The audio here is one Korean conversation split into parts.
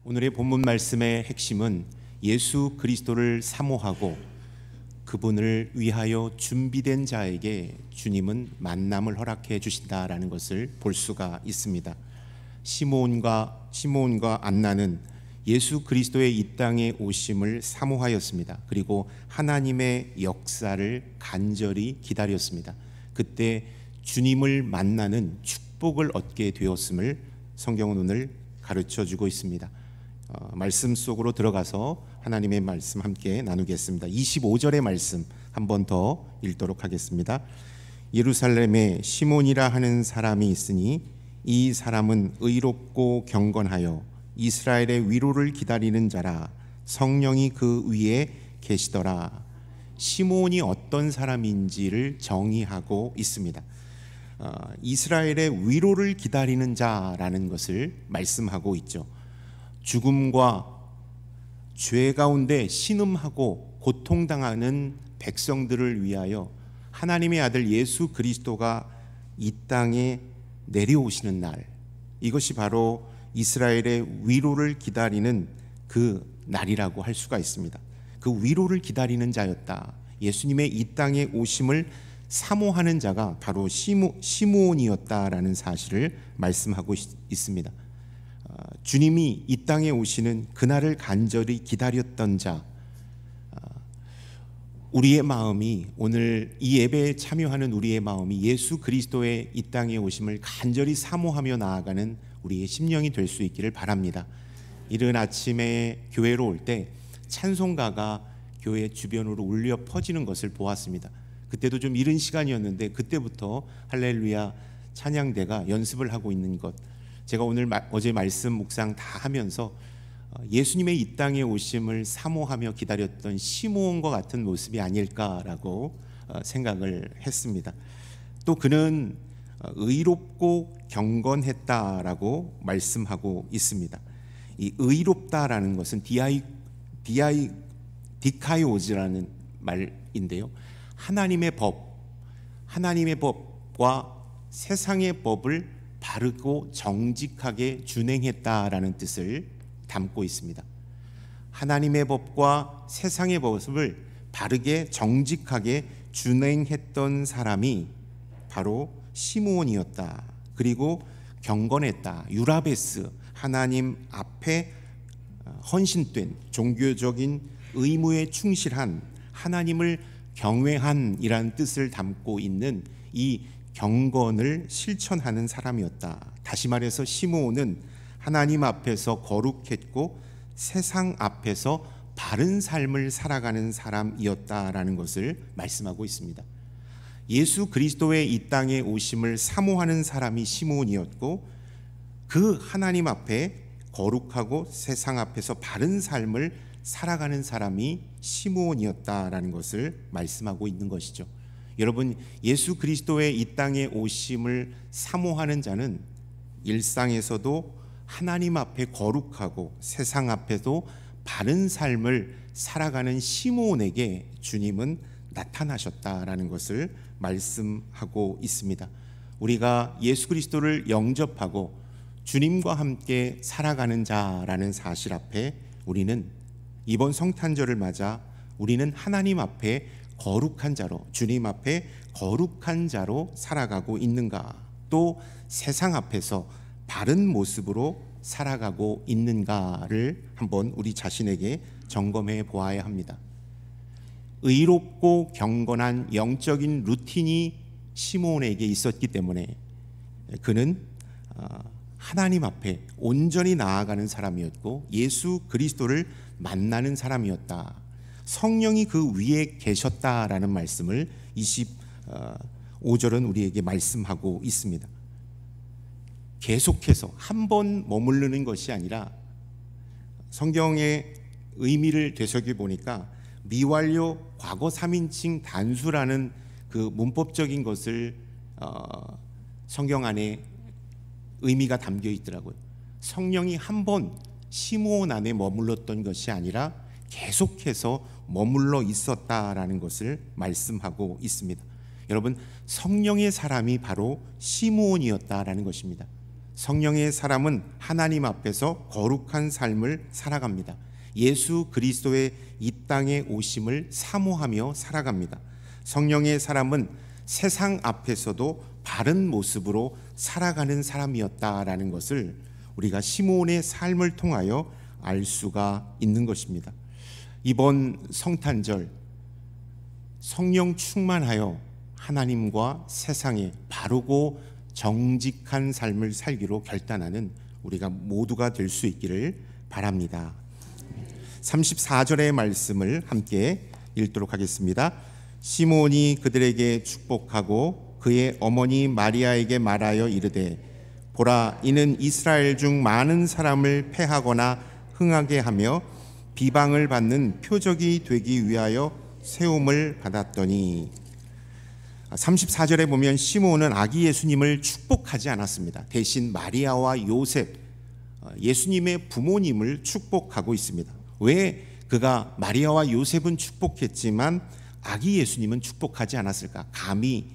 오늘의 본문 말씀의 핵심은 예수 그리스도를 사모하고 그분을 위하여 준비된 자에게 주님은 만남을 허락해 주신다라는 것을 볼 수가 있습니다. 시므온과 안나는 예수 그리스도의 이 땅에 오심을 사모하였습니다. 그리고 하나님의 역사를 간절히 기다렸습니다. 그때 주님을 만나는 축복을 얻게 되었음을 성경은 오늘 가르쳐 주고 있습니다. 말씀 속으로 들어가서 하나님의 말씀 함께 나누겠습니다. 25절의 말씀 한 번 더 읽도록 하겠습니다. 예루살렘에 시몬이라 하는 사람이 있으니 이 사람은 의롭고 경건하여 이스라엘의 위로를 기다리는 자라. 성령이 그 위에 계시더라. 시몬이 어떤 사람인지를 정의하고 있습니다. 이스라엘의 위로를 기다리는 자라는 것을 말씀하고 있죠. 죽음과 죄 가운데 신음하고 고통당하는 백성들을 위하여 하나님의 아들 예수 그리스도가 이 땅에 내려오시는 날, 이것이 바로 이스라엘의 위로를 기다리는 그 날이라고 할 수가 있습니다. 그 위로를 기다리는 자였다. 예수님의 이 땅에 오심을 사모하는 자가 바로 시므온이었다라는 사실을 말씀하고 있습니다. 주님이 이 땅에 오시는 그날을 간절히 기다렸던 자, 우리의 마음이, 오늘 이 예배에 참여하는 우리의 마음이 예수 그리스도의 이 땅에 오심을 간절히 사모하며 나아가는 우리의 심령이 될 수 있기를 바랍니다. 이른 아침에 교회로 올 때 찬송가가 교회 주변으로 울려 퍼지는 것을 보았습니다. 그때도 좀 이른 시간이었는데 그때부터 할렐루야 찬양대가 연습을 하고 있는 것, 제가 오늘 어제 말씀 묵상 다 하면서 예수님의 이 땅에 오심을 사모하며 기다렸던 시므온과 같은 모습이 아닐까라고 생각을 했습니다. 또 그는 의롭고 경건했다라고 말씀하고 있습니다. 이 의롭다라는 것은 디카이오즈라는 말인데요, 하나님의 법과 세상의 법을 바르고 정직하게 준행했다라는 뜻을 담고 있습니다. 하나님의 법과 세상의 법을 바르게 정직하게 준행했던 사람이 바로 시므온이었다. 그리고 경건했다. 유라베스, 하나님 앞에 헌신된, 종교적인 의무에 충실한, 하나님을 경외한 이라는 뜻을 담고 있는 이 경건을 실천하는 사람이었다. 다시 말해서 시므온은 하나님 앞에서 거룩했고 세상 앞에서 바른 삶을 살아가는 사람이었다라는 것을 말씀하고 있습니다. 예수 그리스도의 이 땅에 오심을 사모하는 사람이 시므온이었고, 그 하나님 앞에 거룩하고 세상 앞에서 바른 삶을 살아가는 사람이 시므온이었다라는 것을 말씀하고 있는 것이죠. 여러분, 예수 그리스도의 이 땅에 오심을 사모하는 자는 일상에서도 하나님 앞에 거룩하고 세상 앞에도 바른 삶을 살아가는 시므온에게 주님은 나타나셨다라는 것을 말씀하고 있습니다. 우리가 예수 그리스도를 영접하고 주님과 함께 살아가는 자라는 사실 앞에 우리는 이번 성탄절을 맞아 우리는 하나님 앞에 거룩한 자로, 주님 앞에 거룩한 자로 살아가고 있는가, 또 세상 앞에서 바른 모습으로 살아가고 있는가를 한번 우리 자신에게 점검해 보아야 합니다. 의롭고 경건한 영적인 루틴이 시므온에게 있었기 때문에 그는 하나님 앞에 온전히 나아가는 사람이었고 예수 그리스도를 만나는 사람이었다. 성령이 그 위에 계셨다라는 말씀을 25절은 우리에게 말씀하고 있습니다. 계속해서 한 번 머무르는 것이 아니라 성경의 의미를 되새겨 보니까 미완료 과거 3인칭 단수라는 그 문법적인 것을 성경 안에 의미가 담겨 있더라고요. 성령이 한 번 시므온 안에 머물렀던 것이 아니라 계속해서 머물러 있었다라는 것을 말씀하고 있습니다. 여러분, 성령의 사람이 바로 시므온이었다라는 것입니다. 성령의 사람은 하나님 앞에서 거룩한 삶을 살아갑니다. 예수 그리스도의 이 땅에 오심을 사모하며 살아갑니다. 성령의 사람은 세상 앞에서도 바른 모습으로 살아가는 사람이었다라는 것을 우리가 시몬의 삶을 통하여 알 수가 있는 것입니다. 이번 성탄절 성령 충만하여 하나님과 세상에 바르고 정직한 삶을 살기로 결단하는 우리가 모두가 될 수 있기를 바랍니다. 34절의 말씀을 함께 읽도록 하겠습니다. 시몬이 그들에게 축복하고 그의 어머니 마리아에게 말하여 이르되 보라, 이는 이스라엘 중 많은 사람을 패하거나 흥하게 하며 비방을 받는 표적이 되기 위하여 세움을 받았더니, 34절에 보면 시몬은 아기 예수님을 축복하지 않았습니다. 대신 마리아와 요셉, 예수님의 부모님을 축복하고 있습니다. 왜 그가 마리아와 요셉은 축복했지만 아기 예수님은 축복하지 않았을까? 감히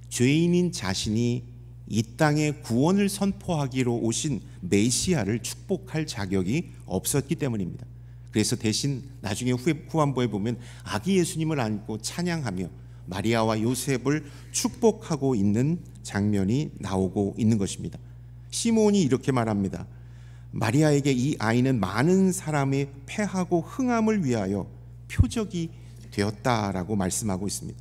죄인인 자신이 이 땅에 구원을 선포하기로 오신 메시아를 축복할 자격이 없었기 때문입니다. 그래서 대신 나중에 후반부에 보면 아기 예수님을 안고 찬양하며 마리아와 요셉을 축복하고 있는 장면이 나오고 있는 것입니다. 시몬이 이렇게 말합니다. 마리아에게 이 아이는 많은 사람의 패하고 흥함을 위하여 표적이 되었다라고 말씀하고 있습니다.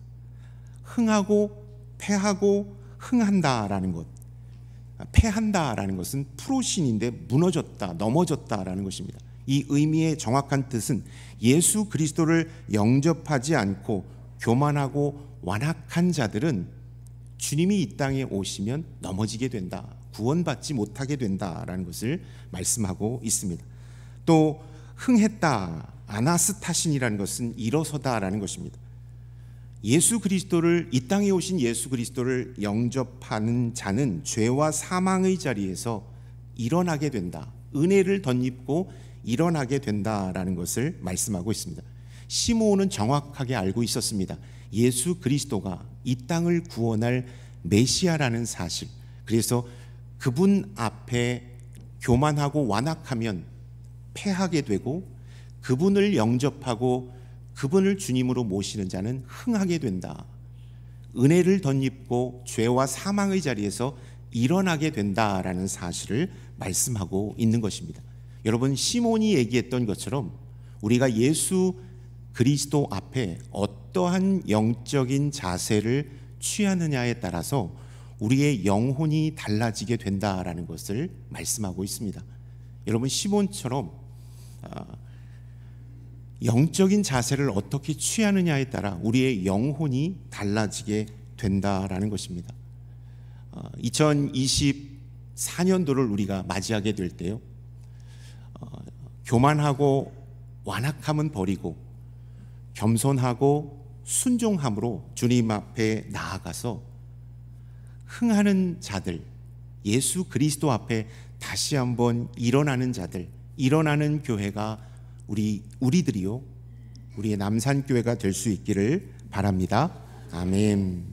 흥하고 패하고 흥한다라는 것, 패한다라는 것은 프로신인데 무너졌다, 넘어졌다라는 것입니다. 이 의미의 정확한 뜻은 예수 그리스도를 영접하지 않고 교만하고 완악한 자들은 주님이 이 땅에 오시면 넘어지게 된다, 구원받지 못하게 된다라는 것을 말씀하고 있습니다. 또 흥했다, 아나스타신이라는 것은 일어서다라는 것입니다. 예수 그리스도를, 이 땅에 오신 예수 그리스도를 영접하는 자는 죄와 사망의 자리에서 일어나게 된다, 은혜를 덧입고 일어나게 된다라는 것을 말씀하고 있습니다. 시므온은 정확하게 알고 있었습니다. 예수 그리스도가 이 땅을 구원할 메시아라는 사실. 그래서 그분 앞에 교만하고 완악하면 패하게 되고, 그분을 영접하고 그분을 주님으로 모시는 자는 흥하게 된다, 은혜를 덧입고 죄와 사망의 자리에서 일어나게 된다라는 사실을 말씀하고 있는 것입니다. 여러분, 시몬이 얘기했던 것처럼 우리가 예수 그리스도 앞에 어떠한 영적인 자세를 취하느냐에 따라서 우리의 영혼이 달라지게 된다라는 것을 말씀하고 있습니다. 여러분, 시몬처럼 영적인 자세를 어떻게 취하느냐에 따라 우리의 영혼이 달라지게 된다라는 것입니다. 2024년도를 우리가 맞이하게 될 때요, 교만하고 완악함은 버리고 겸손하고 순종함으로 주님 앞에 나아가서 흥하는 자들, 예수 그리스도 앞에 다시 한번 일어나는 자들, 일어나는 교회가 우리들이요, 우리의 남산교회가 될 수 있기를 바랍니다. 아멘.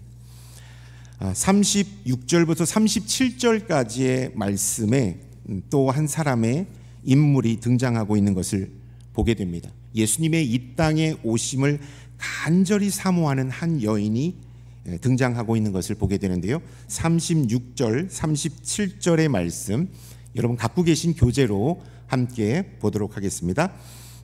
36절부터 37절까지의 말씀에 또 한 사람의 인물이 등장하고 있는 것을 보게 됩니다. 예수님의 이 땅에 오심을 간절히 사모하는 한 여인이 등장하고 있는 것을 보게 되는데요, 36절, 37절의 말씀 여러분 갖고 계신 교재로 함께 보도록 하겠습니다.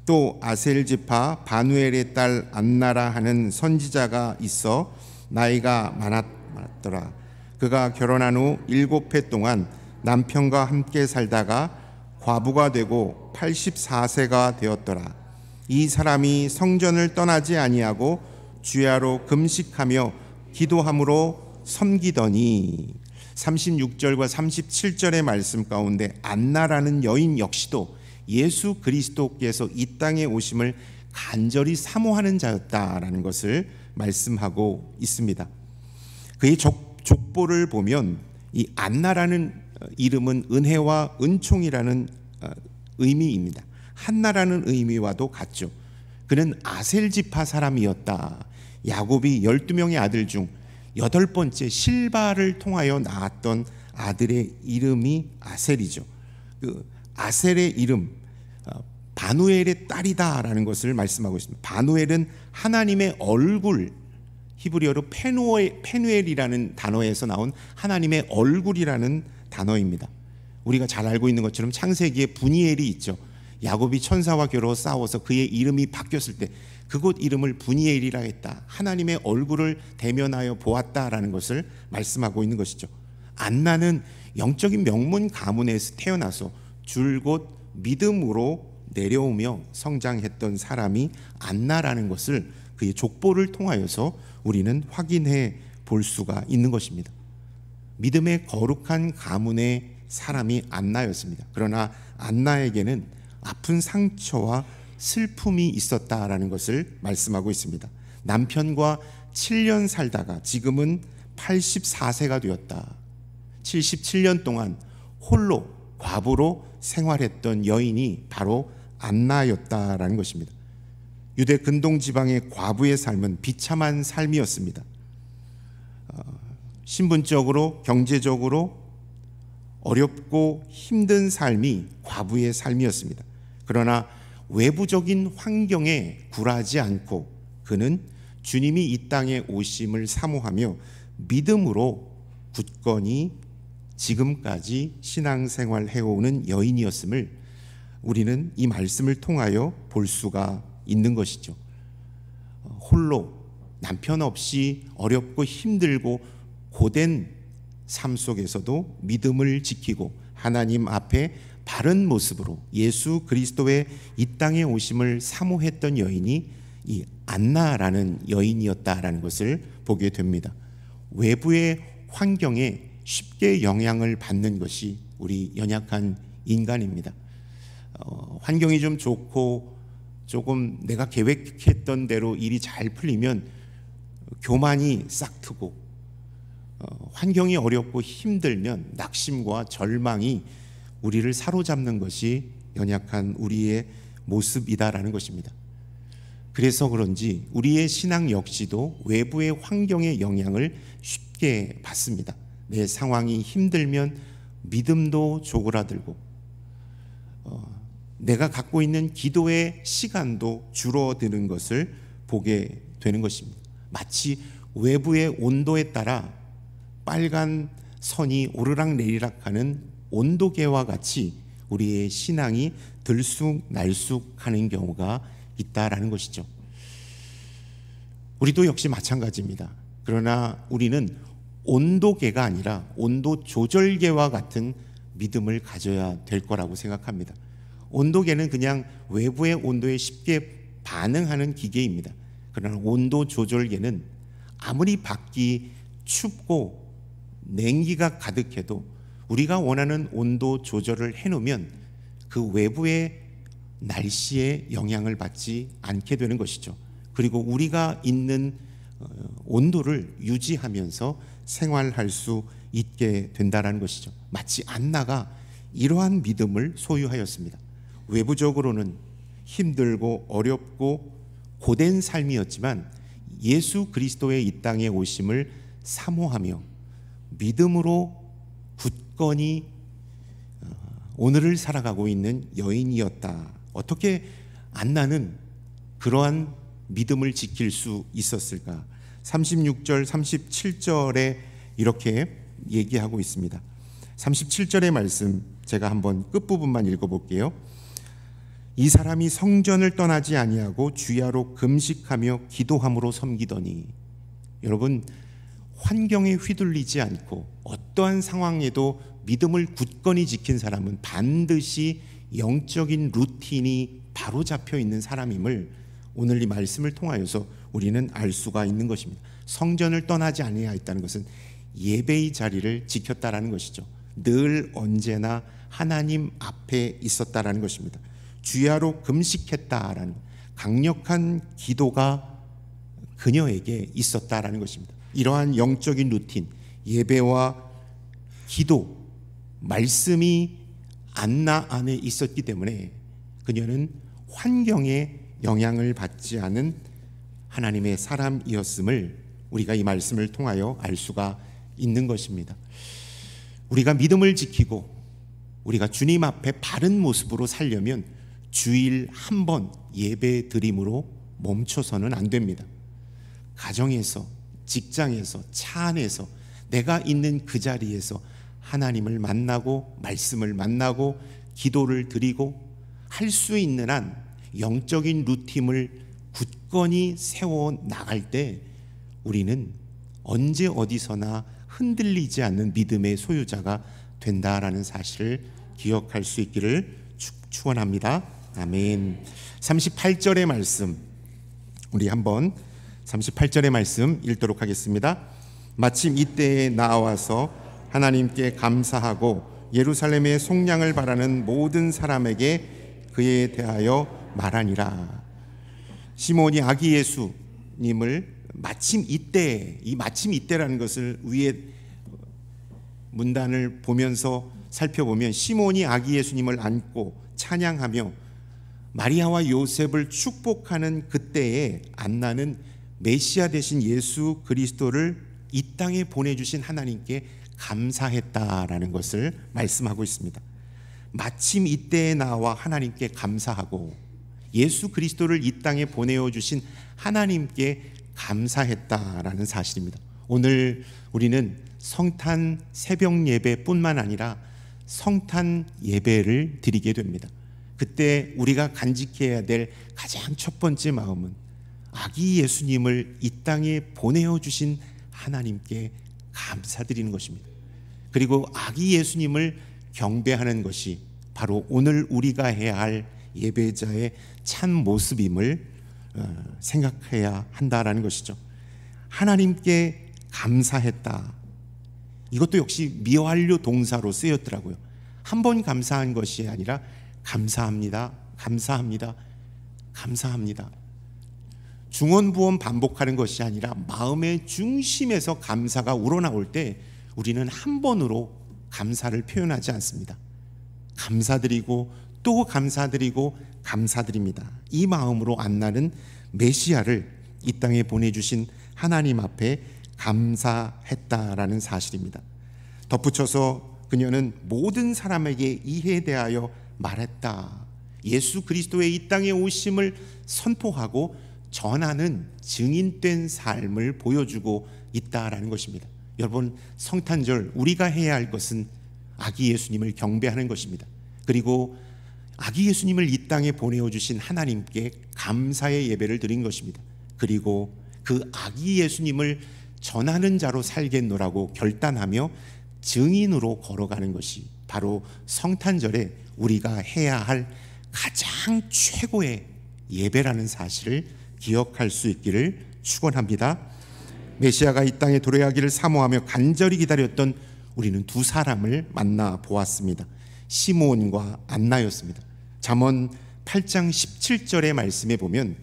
또 아셀 지파 바누엘의 딸 안나라 하는 선지자가 있어 나이가 많았더라. 그가 결혼한 후 7해 동안 남편과 함께 살다가 과부가 되고 84세가 되었더라. 이 사람이 성전을 떠나지 아니하고 주야로 금식하며 기도함으로 섬기더니, 36절과 37절의 말씀 가운데 안나라는 여인 역시도 예수 그리스도께서 이 땅에 오심을 간절히 사모하는 자였다라는 것을 말씀하고 있습니다. 그의 족보를 보면 이 안나라는 이름은 은혜와 은총이라는 의미입니다. 한나라는 의미와도 같죠. 그는 아셀 지파 사람이었다. 야곱이 12명의 아들 중 8번째 실바를 통하여 낳았던 아들의 이름이 아셀이죠. 그 아셀의 이름, 바누엘의 딸이다라는 것을 말씀하고 있습니다. 바누엘은 하나님의 얼굴, 히브리어로 페누엘이라는 단어에서 나온 하나님의 얼굴이라는 단어입니다. 우리가 잘 알고 있는 것처럼 창세기에 분이엘이 있죠. 야곱이 천사와 겨루어 싸워서 그의 이름이 바뀌었을 때 그곳 이름을 분이엘이라 했다. 하나님의 얼굴을 대면하여 보았다라는 것을 말씀하고 있는 것이죠. 안나는 영적인 명문 가문에서 태어나서 줄곧 믿음으로 내려오며 성장했던 사람이 안나라는 것을 그의 족보를 통하여서 우리는 확인해 볼 수가 있는 것입니다. 믿음의 거룩한 가문의 사람이 안나였습니다. 그러나 안나에게는 아픈 상처와 슬픔이 있었다라는 것을 말씀하고 있습니다. 남편과 7년 살다가 지금은 84세가 되었다. 77년 동안 홀로 과부로 생활했던 여인이 바로 안나였다라는 것입니다. 유대 근동 지방의 과부의 삶은 비참한 삶이었습니다. 신분적으로 경제적으로 어렵고 힘든 삶이 과부의 삶이었습니다. 그러나 외부적인 환경에 굴하지 않고 그는 주님이 이 땅에 오심을 사모하며 믿음으로 굳건히 지금까지 신앙생활 해오는 여인이었음을 우리는 이 말씀을 통하여 볼 수가 있는 것이죠. 홀로 남편 없이 어렵고 힘들고 고된 삶 속에서도 믿음을 지키고 하나님 앞에 바른 모습으로 예수 그리스도의 이 땅에 오심을 사모했던 여인이 이 안나라는 여인이었다라는 것을 보게 됩니다. 외부의 환경에 쉽게 영향을 받는 것이 우리 연약한 인간입니다. 환경이 좀 좋고 조금 내가 계획했던 대로 일이 잘 풀리면 교만이 싹트고, 환경이 어렵고 힘들면 낙심과 절망이 우리를 사로잡는 것이 연약한 우리의 모습이다라는 것입니다. 그래서 그런지 우리의 신앙 역시도 외부의 환경의 영향을 쉽게 받습니다. 내 상황이 힘들면 믿음도 쪼그라들고 내가 갖고 있는 기도의 시간도 줄어드는 것을 보게 되는 것입니다. 마치 외부의 온도에 따라 빨간 선이 오르락내리락하는 온도계와 같이 우리의 신앙이 들쑥날쑥하는 경우가 있다라는 것이죠. 우리도 역시 마찬가지입니다. 그러나 우리는 온도계가 아니라 온도 조절계와 같은 믿음을 가져야 될 거라고 생각합니다. 온도계는 그냥 외부의 온도에 쉽게 반응하는 기계입니다. 그러나 온도 조절계는 아무리 밖이 춥고 냉기가 가득해도 우리가 원하는 온도 조절을 해놓으면 그 외부의 날씨에 영향을 받지 않게 되는 것이죠. 그리고 우리가 있는 온도를 유지하면서 생활할 수 있게 된다는 것이죠. 마치 안나가 이러한 믿음을 소유하였습니다. 외부적으로는 힘들고 어렵고 고된 삶이었지만 예수 그리스도의 이 땅에 오심을 사모하며 믿음으로 굳건히 오늘을 살아가고 있는 여인이었다. 어떻게 안나는 그러한 믿음을 지킬 수 있었을까? 36절, 37절에 이렇게 얘기하고 있습니다. 37절의 말씀 제가 한번 끝부분만 읽어볼게요. 이 사람이 성전을 떠나지 아니하고 주야로 금식하며 기도함으로 섬기더니. 여러분, 환경에 휘둘리지 않고 어떠한 상황에도 믿음을 굳건히 지킨 사람은 반드시 영적인 루틴이 바로 잡혀 있는 사람임을 오늘 이 말씀을 통하여서 우리는 알 수가 있는 것입니다. 성전을 떠나지 아니하였다는 것은 예배의 자리를 지켰다라는 것이죠. 늘 언제나 하나님 앞에 있었다라는 것입니다. 주야로 금식했다라는 강력한 기도가 그녀에게 있었다라는 것입니다. 이러한 영적인 루틴, 예배와 기도, 말씀이 안나 안에 있었기 때문에 그녀는 환경에 영향을 받지 않은 하나님의 사람이었음을 우리가 이 말씀을 통하여 알 수가 있는 것입니다. 우리가 믿음을 지키고 우리가 주님 앞에 바른 모습으로 살려면 주일 한 번 예배 드림으로 멈춰서는 안 됩니다. 가정에서, 직장에서, 차 안에서, 내가 있는 그 자리에서 하나님을 만나고 말씀을 만나고 기도를 드리고 할 수 있는 한 영적인 루틴을 굳건히 세워 나갈 때 우리는 언제 어디서나 흔들리지 않는 믿음의 소유자가 된다라는 사실을 기억할 수 있기를 축원합니다. 아멘. 38절의 말씀, 우리 한번 38절의 말씀 읽도록 하겠습니다. 마침 이때에 나와서 하나님께 감사하고 예루살렘의 속량을 바라는 모든 사람에게 그에 대하여 말하니라. 시몬이 아기 예수님을 마침 이때, 이 마침 이때라는 것을 위에 문단을 보면서 살펴보면 시몬이 아기 예수님을 안고 찬양하며 마리아와 요셉을 축복하는 그때에 안나는 메시아 되신 예수 그리스도를 이 땅에 보내주신 하나님께 감사했다라는 것을 말씀하고 있습니다. 마침 이때에 나와 하나님께 감사하고 예수 그리스도를 이 땅에 보내어 주신 하나님께 감사했다라는 사실입니다. 오늘 우리는 성탄 새벽 예배뿐만 아니라 성탄 예배를 드리게 됩니다. 그때 우리가 간직해야 될 가장 첫 번째 마음은 아기 예수님을 이 땅에 보내어 주신 하나님께 감사드리는 것입니다. 그리고 아기 예수님을 경배하는 것이 바로 오늘 우리가 해야 할 예배자의 참 모습임을 생각해야 한다라는 것이죠. 하나님께 감사했다. 이것도 역시 미완료 동사로 쓰였더라고요. 한 번 감사한 것이 아니라 감사합니다, 감사합니다, 감사합니다. 중언부언 반복하는 것이 아니라 마음의 중심에서 감사가 우러나올 때 우리는 한 번으로 감사를 표현하지 않습니다. 감사드리고 또 감사드리고 감사드립니다. 이 마음으로 안나는 메시아를 이 땅에 보내주신 하나님 앞에 감사했다라는 사실입니다. 덧붙여서 그녀는 모든 사람에게 이에 대하여 말했다. 예수 그리스도의 이 땅에 오심을 선포하고 전하는 증인된 삶을 보여주고 있다라는 것입니다. 여러분, 성탄절 우리가 해야 할 것은 아기 예수님을 경배하는 것입니다. 그리고 아기 예수님을 이 땅에 보내어 주신 하나님께 감사의 예배를 드린 것입니다. 그리고 그 아기 예수님을 전하는 자로 살겠노라고 결단하며 증인으로 걸어가는 것이 바로 성탄절에 우리가 해야 할 가장 최고의 예배라는 사실을 기억할 수 있기를 축원합니다. 메시아가 이 땅에 도래하기를 사모하며 간절히 기다렸던 우리는 두 사람을 만나 보았습니다. 시몬과 안나였습니다. 잠언 8장 17절의 말씀에 보면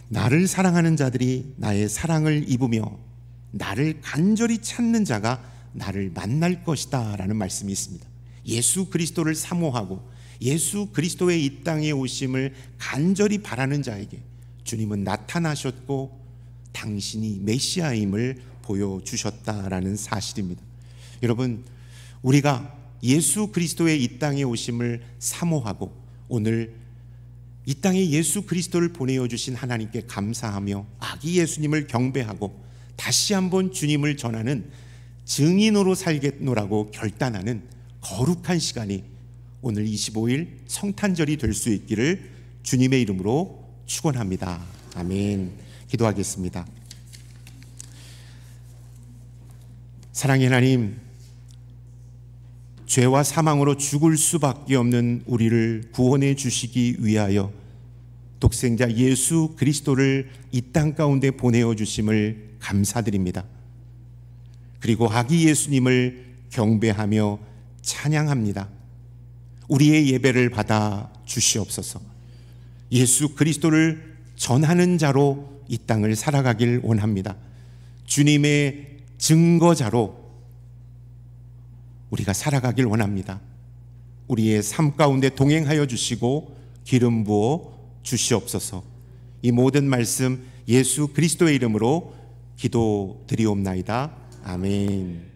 나를 사랑하는 자들이 나의 사랑을 입으며 나를 간절히 찾는 자가 나를 만날 것이다 라는 말씀이 있습니다. 예수 그리스도를 사모하고 예수 그리스도의 이 땅에 오심을 간절히 바라는 자에게 주님은 나타나셨고 당신이 메시아임을 보여주셨다라는 사실입니다. 여러분, 우리가 예수 그리스도의 이 땅에 오심을 사모하고 오늘 이 땅에 예수 그리스도를 보내어 주신 하나님께 감사하며 아기 예수님을 경배하고 다시 한번 주님을 전하는 증인으로 살겠노라고 결단하는 거룩한 시간이 오늘 25일 성탄절이 될 수 있기를 주님의 이름으로 축원합니다. 아멘. 기도하겠습니다. 사랑의 하나님, 죄와 사망으로 죽을 수밖에 없는 우리를 구원해 주시기 위하여 독생자 예수 그리스도를 이 땅 가운데 보내어 주심을 감사드립니다. 그리고 아기 예수님을 경배하며 찬양합니다. 우리의 예배를 받아 주시옵소서. 예수 그리스도를 전하는 자로 이 땅을 살아가길 원합니다. 주님의 증거자로 우리가 살아가길 원합니다. 우리의 삶 가운데 동행하여 주시고 기름 부어 주시옵소서. 이 모든 말씀 예수 그리스도의 이름으로 기도드리옵나이다. 아멘.